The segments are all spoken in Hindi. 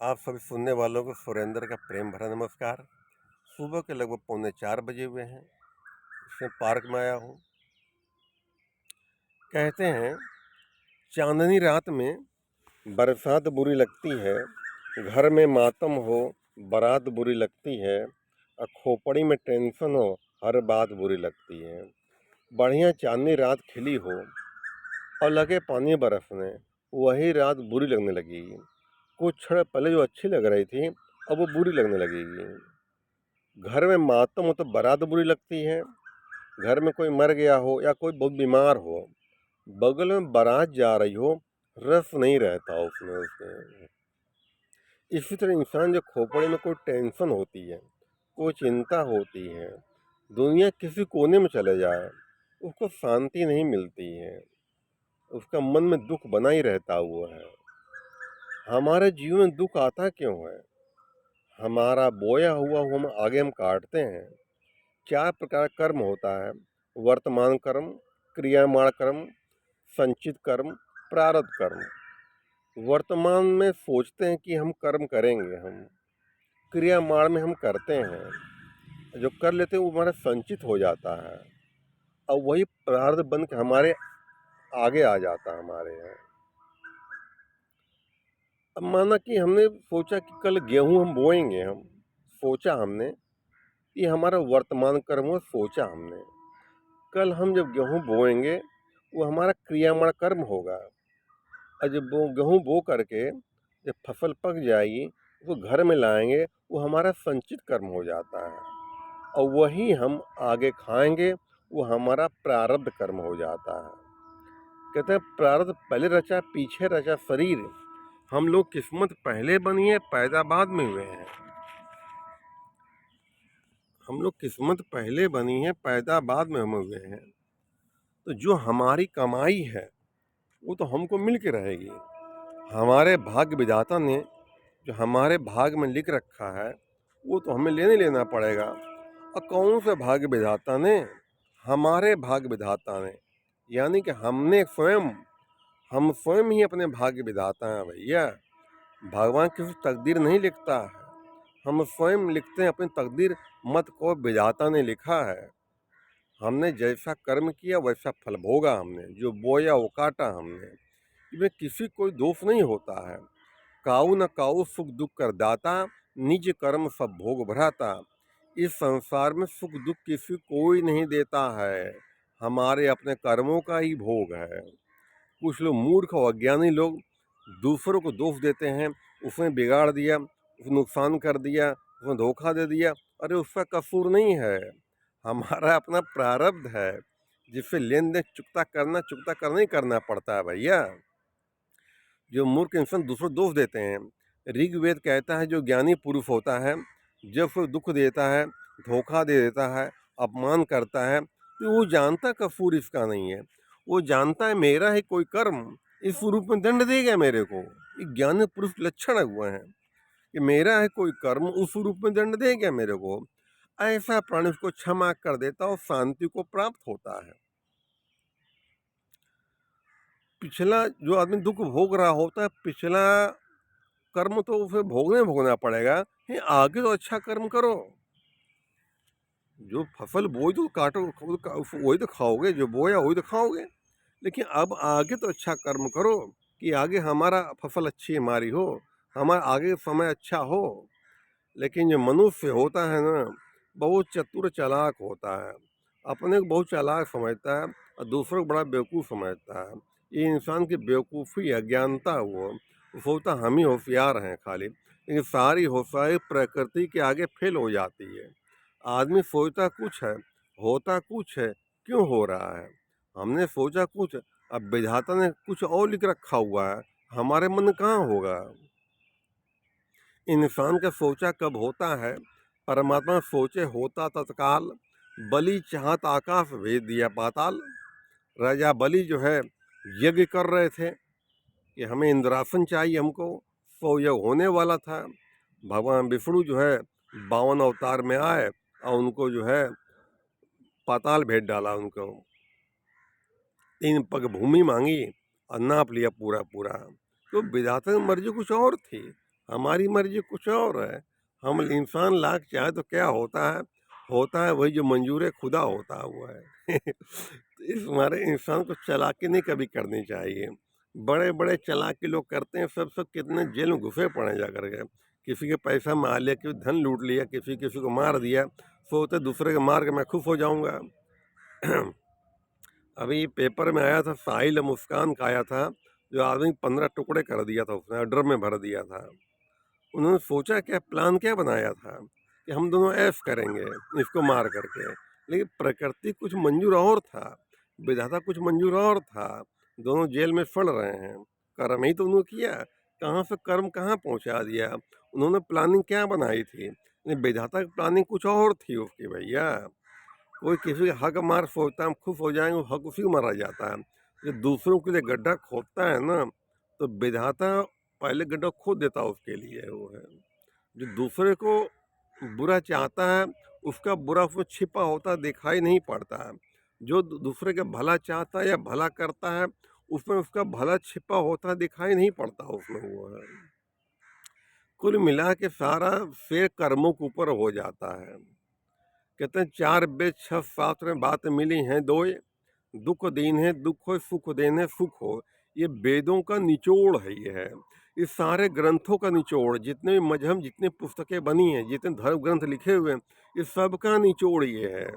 आप सभी सुनने वालों को सुरेंद्र का प्रेम भरा नमस्कार। सुबह के लगभग 3:45 बजे हुए हैं। इसमें पार्क में आया हूँ। कहते हैं चांदनी रात में बरसात बुरी लगती है, घर में मातम हो बारात बुरी लगती है, और खोपड़ी में टेंशन हो हर बात बुरी लगती है। बढ़िया चांदनी रात खिली हो और लगे पानी बरसने, वही रात बुरी लगने लगेगी। कुछ क्षण पहले जो अच्छी लग रही थी, अब वो बुरी लगने लगेगी। घर में मातम हो तो बारात बुरी लगती है। घर में कोई मर गया हो या कोई बहुत बीमार हो, बगल में बारात जा रही हो, रस नहीं रहता उसमें। इसी तरह इंसान जो खोपड़े में कोई टेंशन होती है, कोई चिंता होती है, दुनिया किसी कोने में चले जाए, उसको शांति नहीं मिलती है। उसका मन में दुख बना ही रहता हुआ है। हमारे जीवन में दुख आता क्यों है? हमारा बोया हुआ हम आगे हम काटते हैं। 4 प्रकार का कर्म होता है: वर्तमान कर्म, क्रियामाण कर्म, संचित कर्म, प्रारब्ध कर्म। वर्तमान में सोचते हैं कि हम कर्म करेंगे, हम क्रियामाण में हम करते हैं, जो कर लेते हैं वो हमारा संचित हो जाता है, और वही प्रारब्ध बन के हमारे आगे आ जाता है हमारे यहाँ। अब माना कि हमने सोचा कि कल गेहूं हम बोएंगे, हम सोचा हमने, ये हमारा वर्तमान कर्म हुआ, सोचा हमने। कल हम जब गेहूं बोएंगे, वो हमारा क्रियामाण कर्म होगा। और जब वो गेहूं बो करके जब फसल पक जाएगी, उसको घर में लाएंगे, वो हमारा संचित कर्म हो जाता है, और वही हम आगे खाएंगे, वो हमारा प्रारब्ध कर्म हो जाता है। कहते हैं प्रारब्ध पहले रचा पीछे रचा शरीर। हम लोग किस्मत पहले बनी है, पैदा बाद में हुए हैं। हम लोग किस्मत पहले बनी है, पैदा बाद में हम हुए हैं। तो जो हमारी कमाई है वो तो हमको मिल के रहेगी। हमारे भाग्य विधाता ने जो हमारे भाग में लिख रखा है, वो तो हमें लेना पड़ेगा। और कौन से भाग्य विधाता ने? हमारे भाग्य विधाता ने, यानी कि हम स्वयं ही अपने भाग्य विधाता हैं भैया। भगवान किसी तकदीर नहीं लिखता है, हम स्वयं लिखते हैं अपनी तकदीर। मत को विधाता ने लिखा है। हमने जैसा कर्म किया वैसा फल भोगा, हमने जो बोया वो काटा हमने। इसमें किसी कोई दोष नहीं होता है। काऊ न काऊ सुख दुख कर दाता, निज कर्म सब भोग भराता। इस संसार में सुख दुख किसी कोई नहीं देता है, हमारे अपने कर्मों का ही भोग है। कुछ लोग मूर्ख और अज्ञानी लोग दूसरों को दोष देते हैं, उसने बिगाड़ दिया, उसने नुकसान कर दिया, उसने धोखा दे दिया। अरे उसका कसूर नहीं है, हमारा अपना प्रारब्ध है, जिससे लेन देन चुकता करना ही करना पड़ता है भैया। जो मूर्ख इंसान दूसरों दोष देते हैं, ऋग्वेद कहता है जो ज्ञानी पुरुष होता है, जब कोई दुख देता है, धोखा दे देता है, अपमान करता है, तो वो जानता कसूर इसका नहीं है। वो जानता है मेरा ही कोई कर्म इस स्वरूप में दंड देगा मेरे को। ये ज्ञानी पुरुष लक्षण हुए हैं कि मेरा है कोई कर्म उस रूप में दंड देगा मेरे को। ऐसा प्राणी उसको क्षमा कर देता और शांति को प्राप्त होता है। पिछला जो आदमी दुख भोग रहा होता है, पिछला कर्म तो उसे भोगना पड़ेगा। ये आगे तो अच्छा कर्म करो। जो फसल बोई तो काटो, वही तो खाओगे, जो बोया वही तो खाओगे। लेकिन अब आगे तो अच्छा कर्म करो कि आगे हमारा फसल अच्छी हमारी हो, हमारा आगे समय अच्छा हो। लेकिन जो मनुष्य होता है ना, बहुत चतुर चालाक होता है, अपने को बहुत चालाक समझता है और दूसरों को बड़ा बेवकूफ़ समझता है। ये इंसान की बेवकूफ़ी अज्ञानता वो सोचता हम ही होशियार हैं खाली, लेकिन सारी होशियारी प्रकृति के आगे फेल हो जाती है। आदमी सोचता कुछ है, होता कुछ है, क्यों हो रहा है? हमने सोचा कुछ, अब विधाता ने कुछ और लिख रखा हुआ है, हमारे मन कहाँ होगा। इंसान का सोचा कब होता है? परमात्मा सोचे होता तत्काल, बलि चाहत आकाश भेज दिया पाताल। राजा बलि जो है यज्ञ कर रहे थे कि हमें इंद्रासन चाहिए, हमको 100 यज्ञ होने वाला था। भगवान विष्णु जो है 52 अवतार में आए और उनको जो है पाताल भेज डाला उनको। 3 पग भूमि मांगी और नाप लिया पूरा पूरा। तो विधाता की मर्जी कुछ और थी, हमारी मर्जी कुछ और है। हम इंसान लाख चाहे तो क्या होता है वही जो मंजूर खुदा होता हुआ है। तो इस मारे इंसान को चालाकी नहीं कभी करनी चाहिए। बड़े बड़े चालाकी लोग करते हैं, सब सब कितने जेल में घुसे पड़े जा करके। किसी के पैसा मार लिया, किसी धन लूट लिया, किसी किसी को मार दिया, सोचते दूसरे के मार के मैं खुश हो जाऊंगा। अभी पेपर में आया था, साहिल मुस्कान का आया था, जो आदमी 15 टुकड़े कर दिया था, उसने ड्रम में भर दिया था। उन्होंने सोचा क्या, प्लान क्या बनाया था कि हम दोनों ऐश करेंगे इसको मार करके, लेकिन प्रकृति कुछ मंजूर और था, विधाता कुछ मंजूर और था। दोनों जेल में सड़ रहे हैं, कर्म ही तो उन्होंने किया, कहाँ से कर्म कहाँ पहुंचा दिया। उन्होंने प्लानिंग क्या बनाई थी, लेकिन विधाता की प्लानिंग कुछ और थी उसकी भैया। कोई किसी का हक मार सोचता है हम खुश हो जाएंगे, हक उसी को मारा जाता है। जो दूसरों के लिए गड्ढा खोदता है ना, तो विधाता पहले गड्ढा खोद देता है उसके लिए। वो है जो दूसरे को बुरा चाहता है, उसका बुरा उसमें छिपा होता दिखाई नहीं पड़ता है। जो दूसरे का भला चाहता है या भला करता है, उसमें उसका भला छिपा होता दिखाई नहीं पड़ता उसमें। वो है कुल मिला के सारा से कर्मों के ऊपर हो जाता है। कहते हैं चार वेद छह शास्त्र में बात मिली है दोय, दुख दीन है दुख हो, सुख देन है सुख हो। ये वेदों का निचोड़ है। ये है इस सारे ग्रंथों का निचोड़, जितने भी मजहब, जितनी पुस्तकें बनी हैं, जितने धर्म ग्रंथ लिखे हुए हैं, इस सब का निचोड़ ये है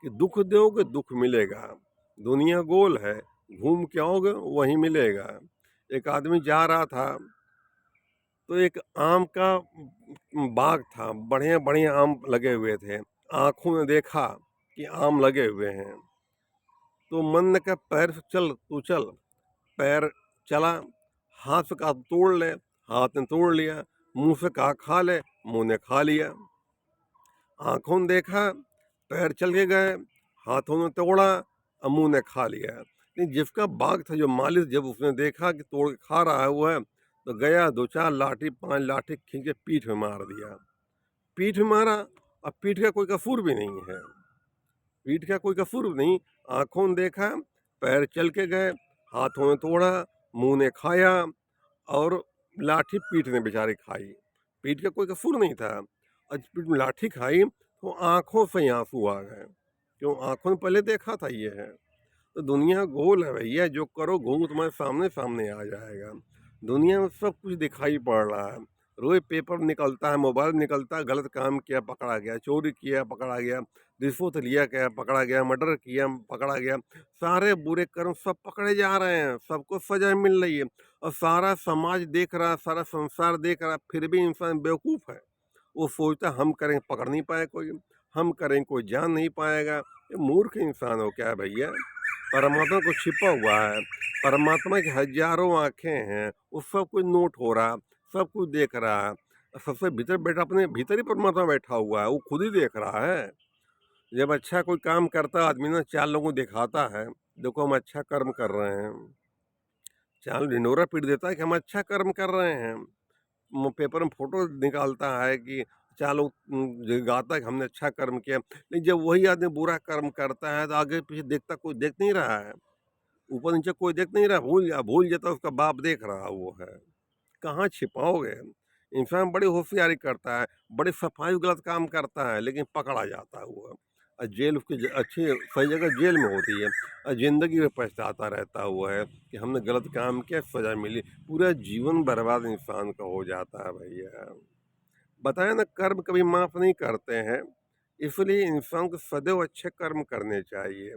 कि दुख दोगे दुख मिलेगा। दुनिया गोल है, घूम के आओगे वहीं मिलेगा। एक आदमी जा रहा था, तो एक आम का बाग था, बढ़िया बढ़िया आम लगे हुए थे। आंखों ने देखा कि आम लगे हुए हैं, तो मन ने कहा पैर से चल तू चल। पैर चला, हाथ से कहा तोड़ ले, हाथ ने तोड़ लिया। मुंह से कहा खा ले, मुंह ने खा लिया। आंखों ने देखा, पैर चल के गए, हाथों ने तोड़ा, और मुंह ने खा लिया। लेकिन जिसका बाग था, जो मालिक, जब उसने देखा कि तोड़ के खा रहा है वो है, तो गया 2-4 लाठी 5 लाठी खींच के पीठ में मार दिया। पीठ में मारा, अब पीठ का कोई कसूर भी नहीं है, पीठ का कोई कसूर नहीं। आंखों ने देखा, पैर चल के गए, हाथों ने तोड़ा, मुंह ने खाया, और लाठी पीठ ने बेचारी खाई। पीठ का कोई कसूर नहीं था, और पीठ में लाठी खाई तो आंखों से ही आंसू आ गए, क्यों, आंखों ने पहले देखा था। ये है तो दुनिया गोल है भैया, जो करो घूम तुम्हारे सामने सामने आ जाएगा। दुनिया में सब कुछ दिखाई पड़ रहा है, रोज पेपर निकलता है, मोबाइल निकलता है, गलत काम किया पकड़ा गया, चोरी किया पकड़ा गया, रिश्वत लिया क्या पकड़ा गया, मर्डर किया पकड़ा गया। सारे बुरे कर्म सब पकड़े जा रहे हैं, सबको सजा मिल रही है, और सारा समाज देख रहा है, सारा संसार देख रहा है, फिर भी इंसान बेवकूफ़ है। वो सोचता है हम करें पकड़ नहीं पाए कोई, हम करें कोई जान नहीं पाएगा। ये मूर्ख इंसान हो क्या भैया। परमात्मा को छिपा हुआ है, परमात्मा की हजारों आंखें हैं, वो सब कुछ नोट हो रहा, सब कुछ देख रहा है। सबसे भीतर बैठा, अपने भीतर ही परमात्मा बैठा हुआ है, वो खुद ही देख रहा है। जब अच्छा कोई काम करता आदमी ना, 4 लोगों को दिखाता है, देखो हम अच्छा कर्म कर रहे हैं, 4 ढिंढोरा पीट देता है कि हम अच्छा कर्म कर रहे हैं। पेपर में फोटो निकालता है कि 4 लोग गाता है कि हमने अच्छा कर्म किया। लेकिन जब वही आदमी बुरा कर्म करता है, तो आगे पीछे देखता कोई देख नहीं रहा है, ऊपर नीचे कोई देख नहीं रहा, भूल जाता उसका बाप देख रहा वो है। कहाँ छिपाओगे। इंसान बड़ी होशियारी करता है, बड़ी सफाई गलत काम करता है, लेकिन पकड़ा जाता है वो। और जेल उसकी अच्छी सही जगह जेल में होती है, और ज़िंदगी में पछताता रहता हुआ है कि हमने गलत काम किया, सजा मिली। पूरा जीवन बर्बाद इंसान का हो जाता है भैया। बताया ना, कर्म कभी माफ़ नहीं करते हैं, इसलिए इंसान को सदैव अच्छे कर्म करने चाहिए।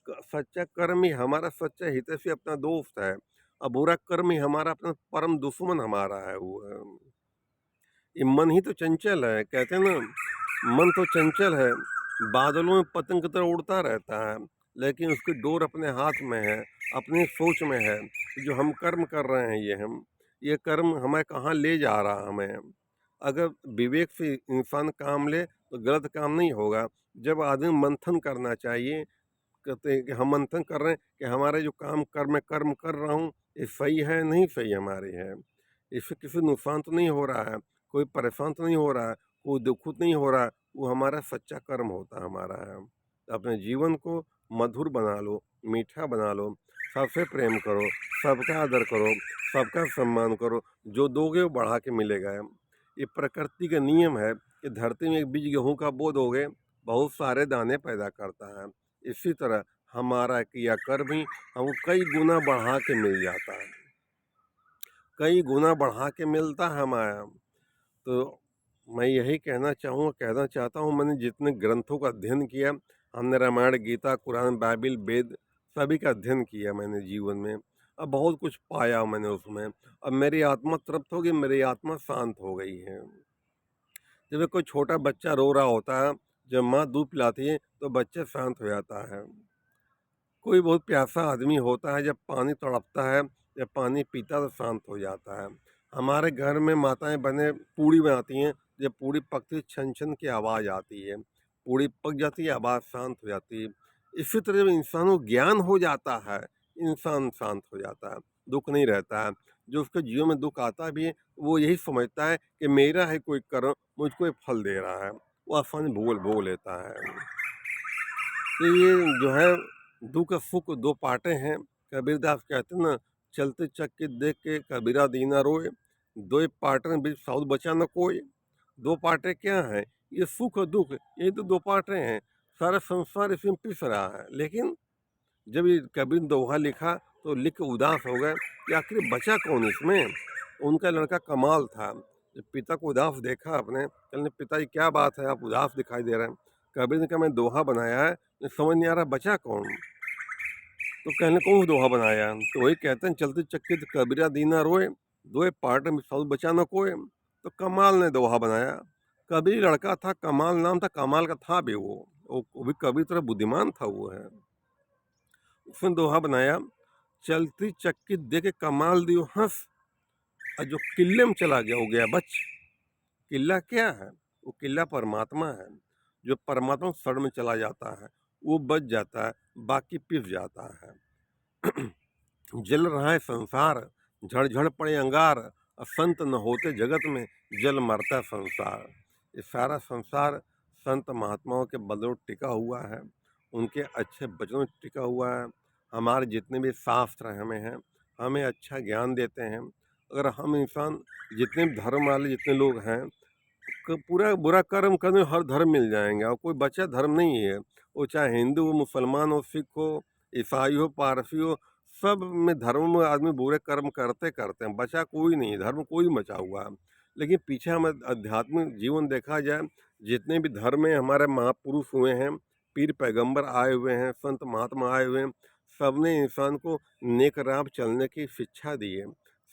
सच्चा कर्म ही हमारा सच्चा हितैषी अपना दोस्त है, और बुरा कर्म ही हमारा अपना परम दुश्मन हमारा है वो है। ये मन ही तो चंचल है, कहते हैं ना, मन तो चंचल है, बादलों में पतंग की तरह उड़ता रहता है, लेकिन उसकी डोर अपने हाथ में है, अपनी सोच में है। जो हम कर्म कर रहे हैं, ये कर्म हमें कहाँ ले जा रहा हमें। अगर विवेक से इंसान काम ले तो गलत काम नहीं होगा। जब आदमी मंथन करना चाहिए, कहते हैं कि हम मंथन कर रहे हैं कि हमारे जो काम मैं कर्म कर रहा हूँ, ये सही है नहीं सही हमारी है, इससे किसी नुकसान तो नहीं हो रहा है, कोई परेशान तो नहीं हो रहा है, कोई दुखित नहीं हो रहा है, वो हमारा सच्चा कर्म होता है हमारा है। तो अपने जीवन को मधुर बना लो, मीठा बना लो, सबसे प्रेम करो, सबका आदर करो, सबका सम्मान करो, जो दोगे वो बढ़ा के मिलेगा। ये प्रकृति का नियम है कि धरती में एक बीज गेहूं का बो दोगे, बहुत सारे दाने पैदा करता है। इसी तरह हमारा किया कर्म ही हमको कई गुना बढ़ा के मिल जाता है, कई गुना बढ़ा के मिलता है हमारा। तो मैं यही कहना चाहता हूँ, मैंने जितने ग्रंथों का अध्ययन किया, हमने रामायण, गीता, कुरान, बाइबिल, वेद सभी का अध्ययन किया मैंने जीवन में। अब बहुत कुछ पाया मैंने उसमें। अब मेरी आत्मा तृप्त हो गई, मेरी आत्मा शांत हो गई है। जब कोई छोटा बच्चा रो रहा होता है, जब माँ दूध पिलाती है तो बच्चा शांत हो जाता है। कोई बहुत प्यासा आदमी होता है, जब पानी तड़पता है, जब पानी पीता तो शांत हो जाता है। हमारे घर में माताएं बने पूड़ी बनाती हैं, जब पूड़ी पकती है छन छन की आवाज़ आती है, पूड़ी पक जाती है, आवाज़ शांत हो जाती है। इसी तरह जब इंसान को ज्ञान हो जाता है, इंसान शांत हो जाता है, दुख नहीं रहता है। जो उसके जीवन में दुख आता भी है, वो यही समझता है कि मेरा है कोई कर्म, मुझको ये फल दे रहा है, वो आसानी भूल भूल लेता है। तो ये जो है दुख सुख दो पाटे हैं। कबीरदास कहते हैं ना, चलते चक्के देख के कबीरा दीना रोए, दो पाटे बीच साउद बचा न कोई। दो पाटे क्या हैं? ये सुख और दुख, ये तो दो पाटे हैं। सारा संसार इसमें पिस रहा है। लेकिन जब ये कबीर ने दोहा लिखा तो लिख के उदास हो गए कि आखिर बचा कौन इसमें। उनका लड़का कमाल था। जब पिता को उदास देखा अपने, कहने पिताजी क्या बात है, आप उदास दिखाई दे रहे हैं। कबीर ने कहा मैं दोहा बनाया है, समझ नहीं आ रहा बचा कौन। तो कहने कौन दोहा बनाया, तो वही कहते हैं चलते चक्के कबीरा दीना रोए, दो पार्ट में सब बचा न कोई। तो कमाल ने दोहा बनाया। कबीर लड़का था, कमाल नाम था, कमाल का था भी वो भी कबीर तरह बुद्धिमान था वो है। उसने दोहा बनाया, चलती चक्की दे के कमाल दियो हंस, और जो किले में चला गया हो गया बच। किला क्या है? वो किला परमात्मा है। जो परमात्मा सड़ में चला जाता है वो बच जाता है, बाकी पिस जाता है। जल रहा है संसार, झड़ पड़े अंगार, और संत न होते जगत में, जल मरता संसार। ये सारा संसार संत महात्माओं के बदौलत टिका हुआ है, उनके अच्छे वचनों में टिका हुआ है। हमारे जितने भी शास्त्र हमें हैं, हमें अच्छा ज्ञान देते हैं। अगर हम इंसान जितने भी धर्म वाले जितने लोग हैं, पूरा बुरा कर्म करने हर धर्म मिल जाएंगे, और कोई बचा धर्म नहीं है। वो चाहे हिंदू हो, मुसलमान हो, सिख हो, ईसाई हो, पारसी हो, सब में धर्म में आदमी बुरे कर्म करते करते हैं, बचा कोई नहीं, धर्म कोई बचा हुआ है। लेकिन पीछे हम आध्यात्मिक जीवन देखा जाए, जितने भी धर्म में हमारे महापुरुष हुए हैं, पीर पैगंबर आए हुए हैं, संत महात्मा आए हुए हैं, सबने इंसान को नेक राह पे चलने की शिक्षा दी है।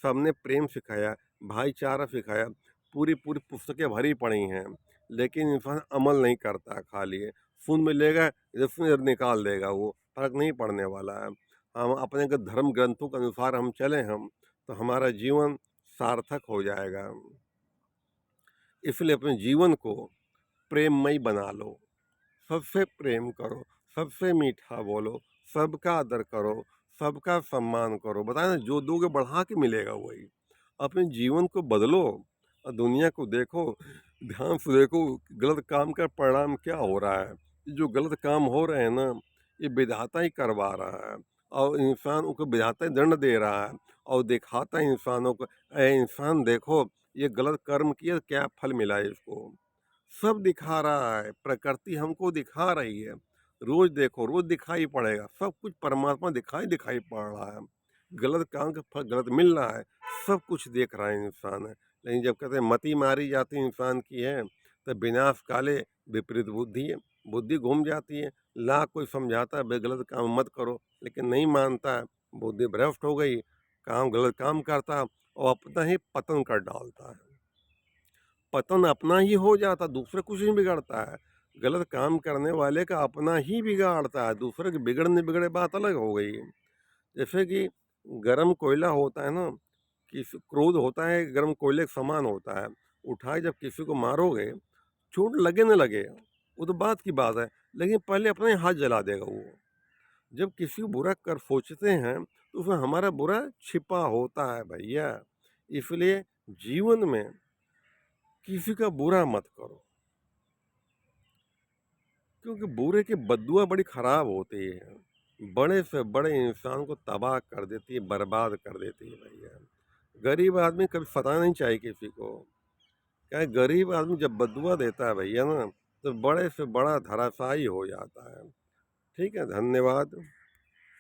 सबने प्रेम सिखाया, भाईचारा सिखाया। पूरी पूरी पुस्तकें भरी पड़ी हैं, लेकिन इंसान अमल नहीं करता, खाली है सुन में लेगा, इधर सुन इधर निकाल देगा, वो फर्क नहीं पड़ने वाला है। हम अपने अगर धर्म ग्रंथों के अनुसार हम चले हम, तो हमारा जीवन सार्थक हो जाएगा। इसलिए अपने जीवन को प्रेममय बना लो, सबसे प्रेम करो, सबसे मीठा बोलो, सबका आदर करो, सबका सम्मान करो। बताए ना, जो दोगे बढ़ा के मिलेगा वही। अपने जीवन को बदलो और दुनिया को देखो, ध्यान से देखो गलत काम का परिणाम क्या हो रहा है। जो गलत काम हो रहे हैं ना, ये विधाता ही करवा रहा है, और इंसान को विधाता ही दंड दे रहा है, और दिखाता है इंसानों को, अरे इंसान देखो ये गलत कर्म किया, क्या फल मिला है इसको। सब दिखा रहा है, प्रकृति हमको दिखा रही है। रोज देखो, रोज दिखाई पड़ेगा, सब कुछ परमात्मा दिखाई पड़ रहा है। गलत काम का फल गलत मिल रहा है, सब कुछ देख रहा है इंसान है। लेकिन जब कहते हैं मति मारी जाती इंसान की है, तो विनाश काले विपरीत बुद्धि है। बुद्धि घूम जाती है, लाख कोई समझाता है बे गलत काम मत करो, लेकिन नहीं मानता है। बुद्धि भ्रष्ट हो गई, गलत काम करता है, और अपना ही पतन कर डालता है। पतन अपना ही हो जाता, दूसरे कुछ नहीं बिगड़ता है। गलत काम करने वाले का अपना ही बिगाड़ता है, दूसरे के बिगड़ने बिगड़े बात अलग हो गई। जैसे कि गर्म कोयला होता है ना, क्रोध होता है गर्म कोयले के समान होता है। उठाए जब किसी को मारोगे, चोट लगे न लगे वो तो बात की बात है, लेकिन पहले अपने हाथ जला देगा वो। जब किसी को बुरा कर सोचते हैं तो उसमें हमारा बुरा छिपा होता है भैया। इसलिए जीवन में किसी का बुरा मत करो, क्योंकि बुरे की बददुआ बड़ी खराब होती है। बड़े से बड़े इंसान को तबाह कर देती है, बर्बाद कर देती है भैया। गरीब आदमी कभी फंसाना नहीं चाहिए किसी को। क्या है, गरीब आदमी जब बदुआ देता है भैया ना, तो बड़े से बड़ा धराशायी हो जाता है। ठीक है, धन्यवाद।